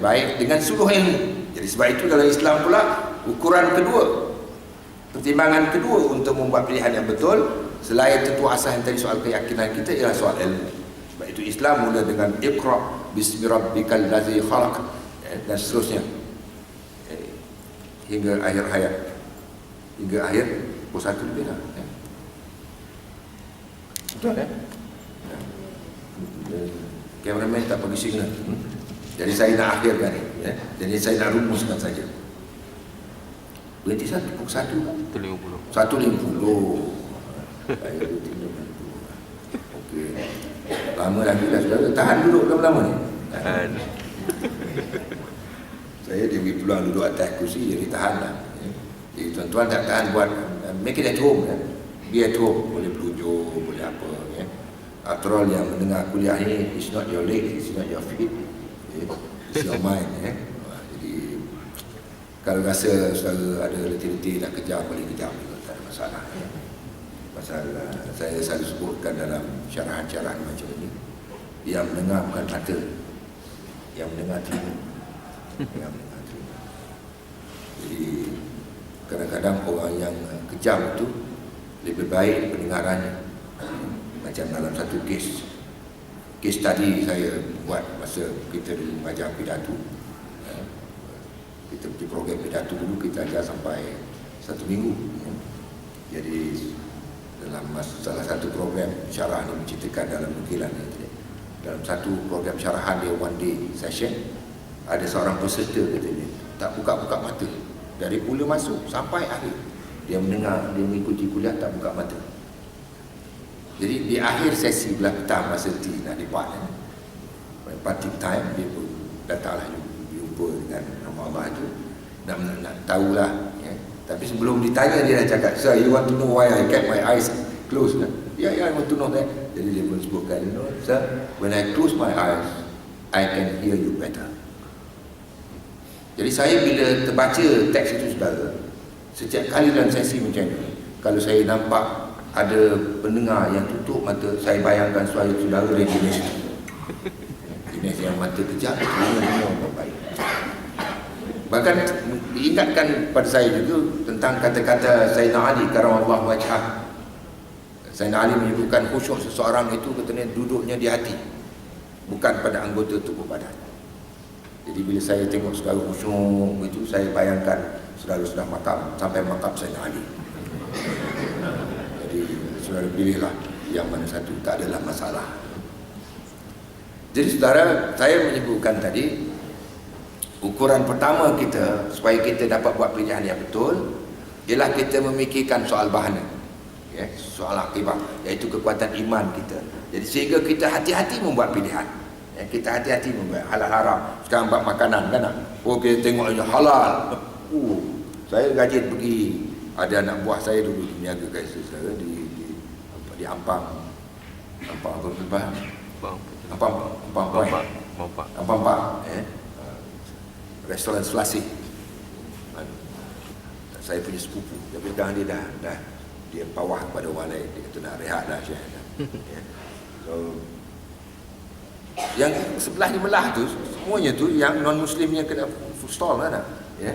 baik dengan seluruh ilmu. Jadi sebab itu dalam Islam pula ukuran kedua, pertimbangan kedua untuk membuat pilihan yang betul selain tentu asas yang tadi soal keyakinan kita ialah soal ilmu. Sebab itu Islam mula dengan Iqra bismi rabbikal ladzi khalaq dan seterusnya hingga akhir hayat, hingga akhir pukul 1 lebih lah. Betul kan? Kameraman tak bagi signal. Jadi saya nak akhirkan ni. Jadi saya nak rumuskan saja. Berhenti pukul 1 kan? 1.50. Saya okey. Lama lagi dah saudara. Tahan duduk lama-lama ni. Tahan. Saya dia beri peluang duduk atas kursi, jadi tahan lah. Jadi tuan-tuan tak tahan buat make it at home kan? Be at home. Boleh pelujur, boleh apa ya. After all yang mendengar kuliah ni, it's not your leg, it's not your feet, it's your mind. Jadi kalau rasa saudara ada letih-letih nak kejam, boleh kejam juga, tak ada masalah. Pasal saya selalu sebutkan dalam syarahan-syarahan macam ini, yang mendengar bukan mata, yang mendengar telinga, yang mendengar telinga. Jadi kadang-kadang orang yang kejam itu lebih baik pendengarannya. Macam dalam satu kes tadi saya buat masa kita mengajar pidato. Kita pergi program pidato dulu, kita ajar sampai 1 minggu. Jadi dalam salah satu program syarah ni menceritakan dalam nukilan ni, dalam satu program syarahan dia one day session, ada seorang peserta katanya tak buka-buka mata dari mula masuk sampai akhir. Dia mendengar, dia mengikuti kuliah, tak buka mata. Jadi di akhir sesi belah petang masa tea nak debat, party time, dia pun datanglah jumpa dengan nama Allah itu, nak tahulah ya. Tapi sebelum ditanya dia dah cakap, "Sir, you want to know why I kept my eyes closed?" Ya, I want to know that. Jadi dia pun sebutkan, "Sir, when I close my eyes, I can hear you better." Jadi saya bila terbaca teks itu saudara, setiap kali dalam sesi macam ni, kalau saya nampak ada pendengar yang tutup mata, saya bayangkan suara saudara jenis yang mata kejap, dengar baik. Bahkan diingatkan pada saya juga tentang kata-kata Sayyidina Ali karamallahu wajhah. Sayyidina Ali menyebutkan khusyuk seseorang itu katanya duduknya di hati, bukan pada anggota tubuh badan. Jadi bila saya tengok saudara khusyuk itu, saya bayangkan saudara sudah makam, sampai makam Sayyidina Ali. Jadi saudara pilihlah yang mana satu, tak adalah masalah. Jadi saudara, saya menyebutkan tadi ukuran pertama kita supaya kita dapat buat pilihan yang betul ialah kita memikirkan soal bahana, ya, soal akibat, iaitu kekuatan iman kita. Jadi sehingga kita hati-hati membuat pilihan, ya, kita hati-hati membuat halal haram. Sekarang buat makanan kan, oh kita tengok aja halal. Saya rajin pergi, ada anak buah saya dulu niaga kat saya di Ampang restoran Selasih. Saya punya sepupu, tapi sekarang dia dah dia pawah kepada orang lain, dia kata nak rehat dah Syekh. Ya. So yang sebelah di belah tu semuanya tu yang non muslim yang kena food stall kan, ya.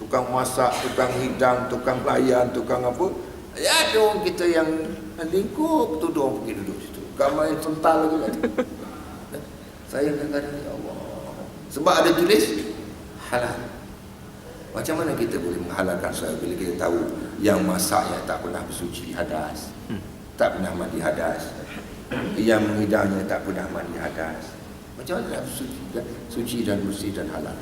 Tukang masak, tukang hidang, tukang pelayan, tukang apa. Ya, ada orang kita yang lingkup tu, orang pergi duduk situ. Kamar yang sental lagi kan. Saya kadang-kadang, ya Allah, sebab ada tulis halal. Macam mana kita boleh menghalalkan sesuatu bila kita tahu yang masaknya tak pernah bersuci hadas, tak pernah mandi hadas, yang menghidangnya tak pernah mandi hadas. Macam mana nak suci dan bersih dan halal?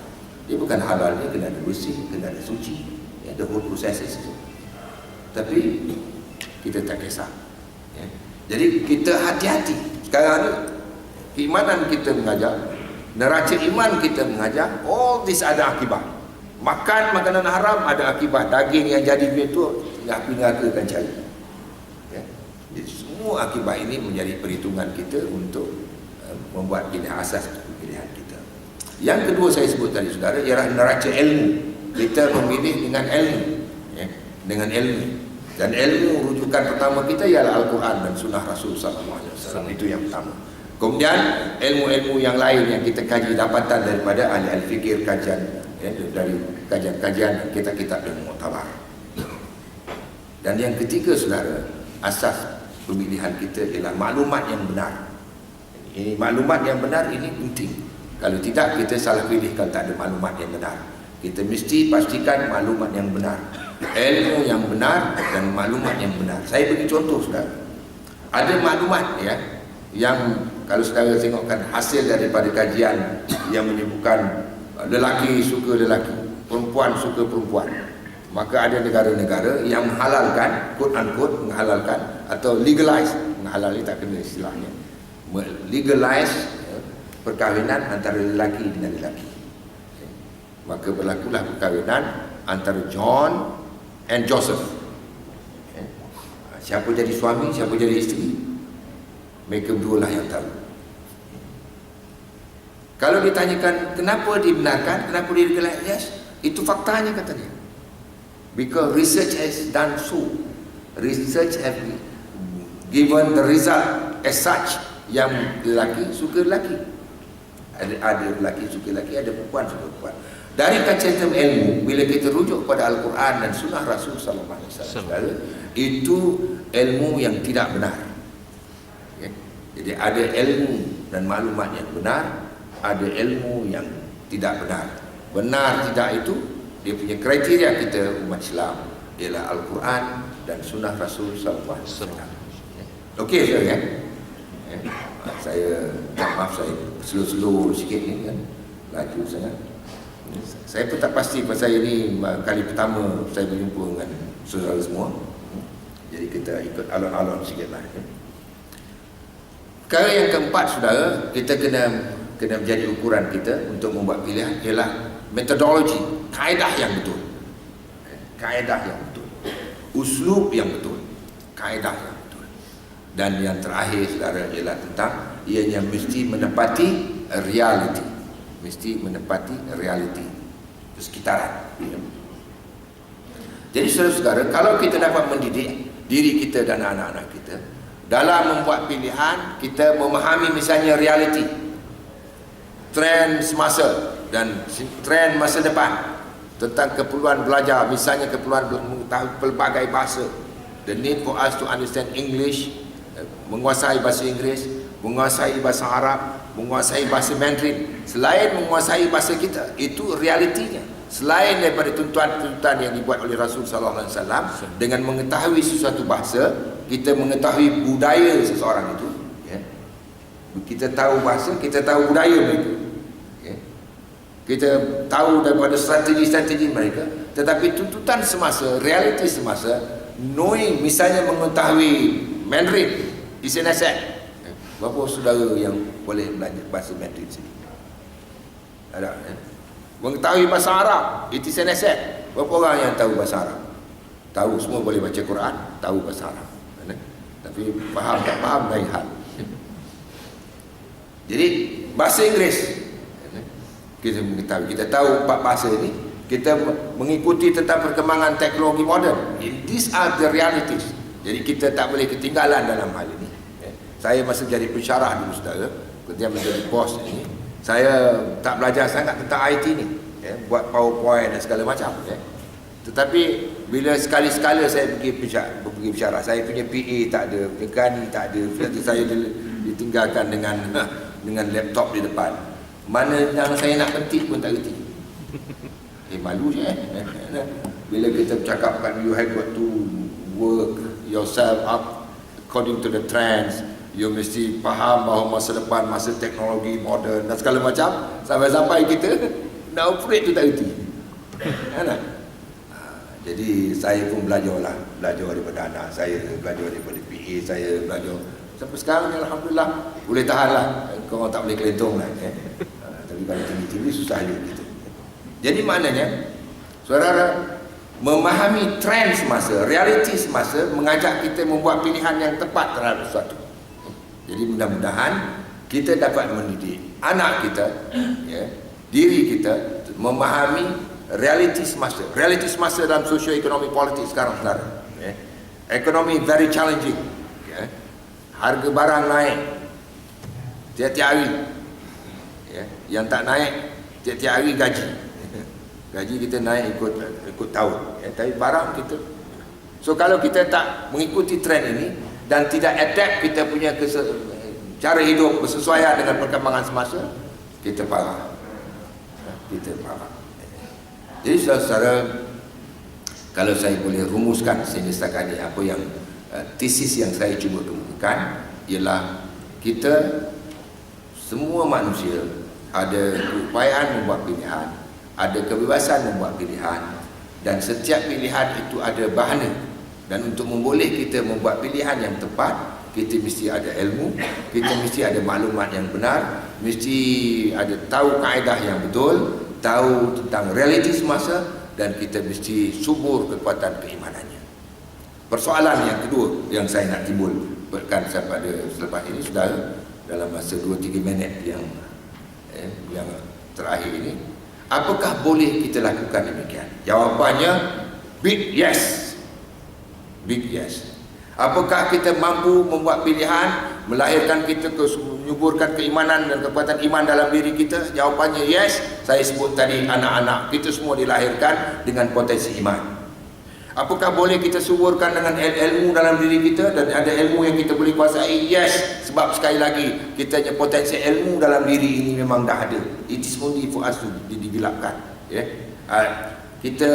Dia bukan halal, dia kena ada bersih, kena ada suci, ya, the whole process. Tapi kita tak kisah, ya. Jadi kita hati-hati. Sekarang ni keimanan kita mengajar, neraca iman kita mengajar, all this ada akibat. Makan makanan haram ada akibat. Daging yang jadi begitu, neraka akan cari, ya. Jadi semua akibat ini menjadi perhitungan kita untuk membuat pilihan asas pilihan kita. Yang kedua saya sebut tadi saudara ialah neraca ilmu. Kita memilih dengan ilmu, ya, dengan ilmu. Dan ilmu rujukan pertama kita ialah Al-Quran dan Sunnah Rasul SAW. Itu yang pertama. Kemudian ilmu-ilmu yang lain yang kita kaji dapatan daripada ahli-ahli fikir, kajian dari kajian-kajian kitab-kitab dan muktabar. Dan yang ketiga saudara, asas pemilihan kita ialah maklumat yang benar. Ini maklumat yang benar ini penting. Kalau tidak kita salah pilih kalau tak ada maklumat yang benar. Kita mesti pastikan maklumat yang benar, ilmu yang benar dan maklumat yang benar. Saya bagi contoh saudara. Ada maklumat ya yang kalau saudara tengokkan hasil daripada kajian yang menyebutkan lelaki suka lelaki, perempuan suka perempuan. Maka ada negara-negara yang menghalalkan, quote unquote menghalalkan atau legalize, menghalali tak kena istilahnya, legalize perkahwinan antara lelaki dengan lelaki. Maka berlakulah perkahwinan antara John and Joseph. Siapa jadi suami, siapa jadi isteri, mereka berdua lah yang tahu. Kalau ditanyakan kenapa dibenarkan, kenapa dilegalize, yes, itu faktanya kata dia. Because research has done so. Research have given the result as such. Yang lelaki suka lelaki, ada lelaki suka lelaki, ada perempuan suka perempuan. Dari kacamata ilmu, bila kita rujuk pada Al-Quran dan Sunnah Rasul Sallallahu Alaihi Wasallam, itu ilmu yang tidak benar. Jadi ada ilmu dan maklumat yang benar, ada ilmu yang tidak benar. Benar tidak itu, dia punya kriteria kita umat Islam ialah Al-Quran dan Sunnah Rasul Sallallahu Alaihi Wasallam. Okey saudara kan? Saya maaf saya slow sikit ni kan, laju sangat. Saya pun tak pasti pasal ini kali pertama saya berjumpa dengan saudara semua. Jadi kita ikut alon-alon sikitlah. Perkara yang keempat saudara, kita kena menjadi ukuran kita untuk membuat pilihan ialah metodologi, kaedah yang betul. Kaedah yang betul. Uslub yang betul. Kaedah yang betul. Dan yang terakhir saudara ialah tentang ianya mesti menepati reality. Mesti menepati reality persekitaran. Jadi saudara-saudara, kalau kita dapat mendidik diri kita dan anak-anak kita dalam membuat pilihan, kita memahami misalnya reality, trend semasa dan trend masa depan tentang keperluan belajar, misalnya keperluan mengetahui pelbagai bahasa, the need for us to understand English, menguasai bahasa Inggeris, menguasai bahasa Arab, menguasai bahasa Mandarin. Selain menguasai bahasa kita, itu realitinya. Selain daripada tuntutan-tuntutan yang dibuat oleh Rasul sallallahu alaihi wasallam, dengan mengetahui sesuatu bahasa, kita mengetahui budaya seseorang itu, ya. Kita tahu bahasa, kita tahu budaya mereka, ya. Kita tahu daripada strategi-strategi mereka. Tetapi tuntutan semasa, realiti semasa, knowing, misalnya mengetahui Mandarin is an asset. Berapa saudara yang boleh belajar bahasa Mandarin sini? Ada, ya? Mengetahui bahasa Arab, it is an asset. Berapa orang yang tahu bahasa Arab? Tahu, semua boleh baca Quran, tahu bahasa Arab, ya? Tapi faham tak faham lain hal. Jadi bahasa Inggeris, ya? Kita mengetahui, kita tahu empat bahasa ini, kita mengikuti tentang perkembangan teknologi moden. These are the realities. Jadi kita tak boleh ketinggalan dalam hal ini. Saya masa jadi pensyarah dulu saudara, ketika menjadi bos ini, saya tak belajar sangat tentang IT ni, ya, buat PowerPoint dan segala macam, ya. Tetapi bila sekali-sekala saya pergi pensyarah, saya punya PA tak ada, mekanik tak ada, saya ditinggalkan dengan laptop di depan. Mana yang saya nak pentik pun tak reti. Malu je, bila kita bercakapkan you have got to work yourself up according to the trends. You mesti faham bahawa masa depan, masa teknologi moden dan segala macam, sampai-sampai kita nak operate tu tak reti. Jadi saya pun belajar daripada anak saya, belajar daripada PA saya, belajar sampai sekarang ni alhamdulillah boleh tahan lah. Kau tak boleh kelentong lah, ya. Tapi kalau tinggi-tinggi susah juga kita. Jadi maknanya saudara, memahami trend semasa, realiti semasa mengajak kita membuat pilihan yang tepat terhadap sesuatu. Jadi mudah-mudahan kita dapat mendidik anak kita, ya, diri kita memahami realiti semasa. Realiti semasa dalam socio-ekonomi politik sekarang saudara, ya. Ekonomi very challenging, ya. Harga barang naik, tiap-tiap hari. Ya, yang tak naik tiap-tiap hari gaji. Gaji kita naik ikut tahun. Ya, tapi barang kita. So kalau kita tak mengikuti trend ini dan tidak adapt kita punya cara hidup bersesuaian dengan perkembangan semasa, kita parah. Kita parah. Jadi saudara, kalau saya boleh rumuskan setakat ini apa yang tesis yang saya cuba kemukakan ialah kita semua manusia ada keupayaan membuat pilihan, ada kebebasan membuat pilihan, dan setiap pilihan itu ada bahana. Dan untuk memboleh kita membuat pilihan yang tepat, kita mesti ada ilmu, kita mesti ada maklumat yang benar, mesti ada tahu kaedah yang betul, tahu tentang realiti semasa, dan kita mesti subur kekuatan keimanannya. Persoalan yang kedua yang saya nak timbulkan pada selepas ini, saudara, dalam masa 2-3 minit yang terakhir ini, apakah boleh kita lakukan demikian? Jawapannya big yes. Big yes. Apakah kita mampu membuat pilihan, melahirkan kita menyuburkan keimanan dan kekuatan iman dalam diri kita? Jawapannya yes. Saya sebut tadi anak-anak kita semua dilahirkan dengan potensi iman. Apakah boleh kita suburkan dengan ilmu dalam diri kita dan ada ilmu yang kita boleh kuasai? Yes. Sebab sekali lagi, kita punya potensi ilmu dalam diri ini memang dah ada. It is only for us to digelapkan. Kita,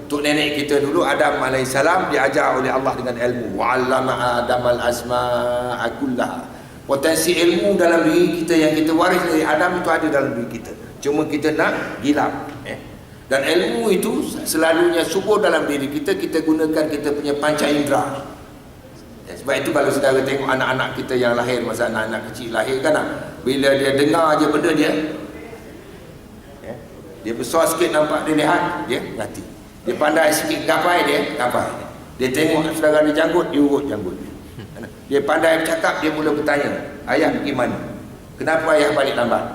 tok nenek kita dulu Adam AS diajar oleh Allah dengan ilmu. Wa'allama Adam al-asma'a kullaha. Potensi ilmu dalam diri kita yang kita waris dari Adam itu ada dalam diri kita. Cuma kita nak gilap. Dan ilmu itu selalunya subur dalam diri kita. Kita gunakan kita punya panca indera. Sebab itu kalau saudara tengok anak-anak kita yang lahir, masa anak-anak kecil lahir kan, bila dia dengar je benda dia besar sikit nampak dia lihat, dia mati. Dia pandai sikit gapai, dia gapai. Dia tengok saudara dia janggut, dia urut janggut. Dia pandai bercakap, dia mula bertanya, ayah pergi mana? Kenapa ayah balik lambat?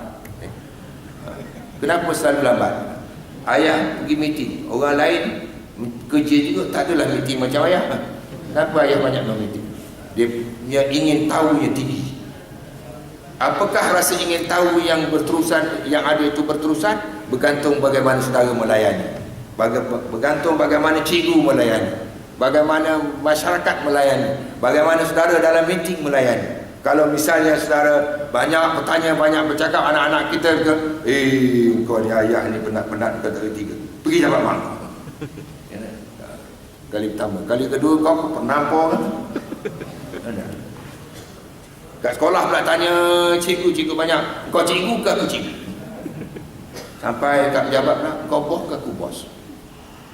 Kenapa selalu lambat? Ayah pergi meeting. Orang lain kerja juga tak adalah meeting macam ayah. Kenapa ayah banyak meeting? Dia ingin tahu yang tinggi. Apakah rasa ingin tahu yang berterusan, yang ada itu berterusan? Bergantung bagaimana saudara melayani, bergantung bagaimana cikgu melayani, bagaimana masyarakat melayani, bagaimana saudara dalam meeting melayani. Kalau misalnya saudara banyak bertanya, banyak bercakap, anak-anak kita kau ni ayah ni penat-penat kata ketiga, pergi dapat mak. Kali pertama, kali kedua kau penampor. Kat sekolah pula tanya cikgu banyak, kau cikgu ke aku cikgu? Sampai kat pejabat pula, kau bos ke aku bos?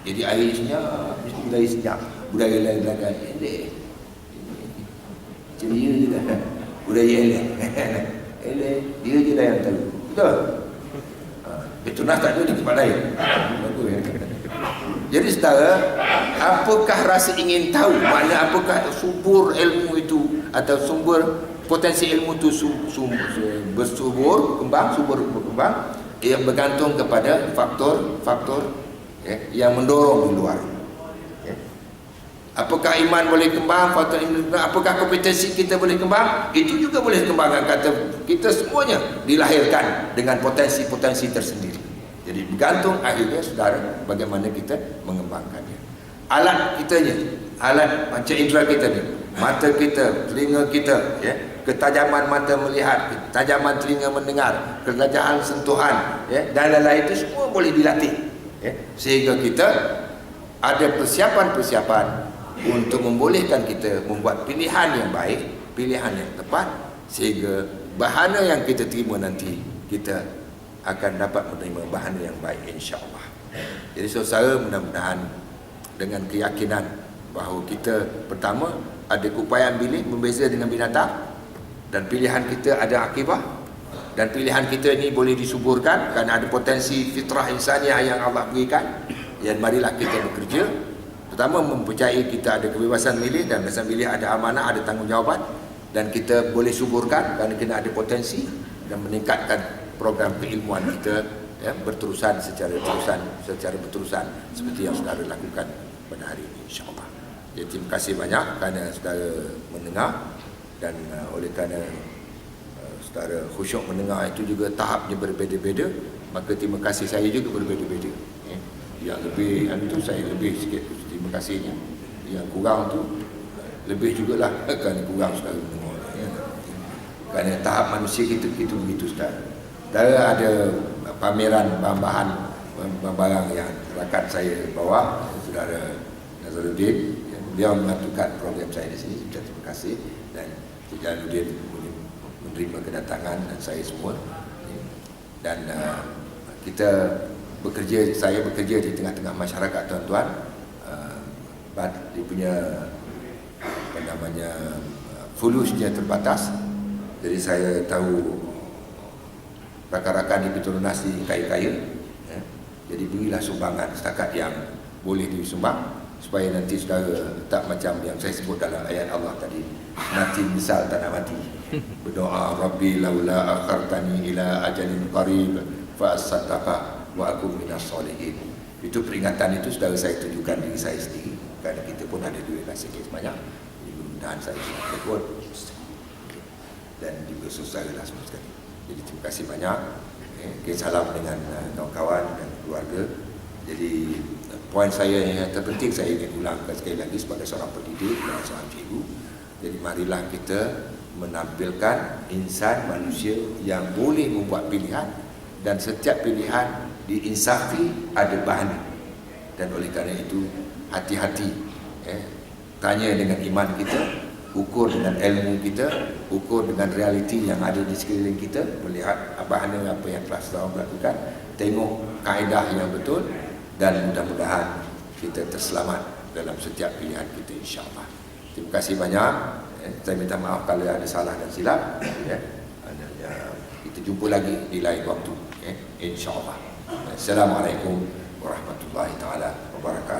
Jadi akhirnya mesti budaya senyap, budaya lain-lain elek. Ceria je lah, budaya elek. Elek, dia je lah yang tahu. Betul? Petronas tak ada di tempat lain. Jadi saudara, apakah rasa ingin tahu? Makna apakah subur ilmu itu atau sumber potensi ilmu itu bersubur, berkembang, yang bergantung kepada faktor yang mendorong di luar. Apakah iman boleh kembang? Faktor iman, apakah kompetensi kita boleh kembang? Itu juga boleh kembangkan. Kata kita semuanya dilahirkan dengan potensi-potensi tersendiri. Jadi bergantung akhirnya saudara bagaimana kita mengembangkannya. Alat kitanya, alat panca indera kita ni, mata kita, telinga kita, ketajaman mata melihat, ketajaman telinga mendengar, ketajaman sentuhan, dan lain-lain itu semua boleh dilatih, sehingga kita ada persiapan-persiapan untuk membolehkan kita membuat pilihan yang baik, pilihan yang tepat, sehingga bahana yang kita terima nanti kita akan dapat menerima bahana yang baik, insya-Allah. Jadi saudara, mudah-mudahan dengan keyakinan bahawa kita pertama ada keupayaan pilih berbeza dengan binatang, dan pilihan kita ada akibah, dan pilihan kita ini boleh disuburkan kerana ada potensi fitrah insaniah yang Allah berikan. Dan marilah kita bekerja, pertama mempercayai kita ada kebebasan milih, dan kebebasan milih ada amanah, ada tanggungjawab, dan kita boleh suburkan kerana kita ada potensi dan meningkatkan program keilmuan kita berterusan secara berterusan seperti yang saudara lakukan pada hari ini, insya-Allah. Jadi terima kasih banyak kerana saudara mendengar, dan oleh kerana saudara khusyuk mendengar itu juga tahapnya berbeza-beza, maka terima kasih saya juga berbeza-beza. Yang lebih itu saya lebih sikit terima kasihnya, yang kurang tu lebih jugalah kerana kurang saudara mendengar. Kerana tahap manusia kita begitu saudara. Saudara ada pameran bahan-bahan barang yang rakan saya bawa, saudara Nazaruddin, beliau mengaturkan program saya di sini. Terima kasih, dan Jalaluddin menerima kedatangan dan saya semua. Dan saya bekerja di tengah-tengah masyarakat tuan-tuan. Dia punya fulusnya terbatas. Jadi saya tahu rakan-rakan di Petronas di kaya-kaya, jadi berilah sumbangan setakat yang boleh disumbang, supaya nanti saudara tak macam yang saya sebut dalam ayat Allah tadi, mati misal tak nak mati, berdoa Rabbi laula akhartani ila ajalin qarib fa asaddaqa wa akum minas solihin. Itu peringatan itu saudara saya tunjukkan diri saya sendiri, kerana kita pun ada duit sikit sebanyak. Jadi mudah-mudahan saya pun dan juga saudara semua sekali. Jadi terima kasih banyak. Salam dengan kawan-kawan dan keluarga. Jadi poin saya yang terpenting saya ingin ulangkan sekali lagi sebagai seorang pendidik dan seorang cikgu. Jadi marilah kita menampilkan insan manusia yang boleh membuat pilihan, dan setiap pilihan diinsafi ada bahan. Dan oleh kerana itu hati-hati, tanya dengan iman kita, ukur dengan ilmu kita, ukur dengan realiti yang ada di sekeliling kita, melihat bahan apa yang telah saudara melakukan, tengok kaedah yang betul, dan mudah-mudahan kita terselamat dalam setiap pilihan kita, insya-Allah. Terima kasih banyak. Saya minta maaf kalau ada salah dan silap. Kita jumpa lagi di lain waktu, insya-Allah. Assalamualaikum warahmatullahi taala wabarakatuh.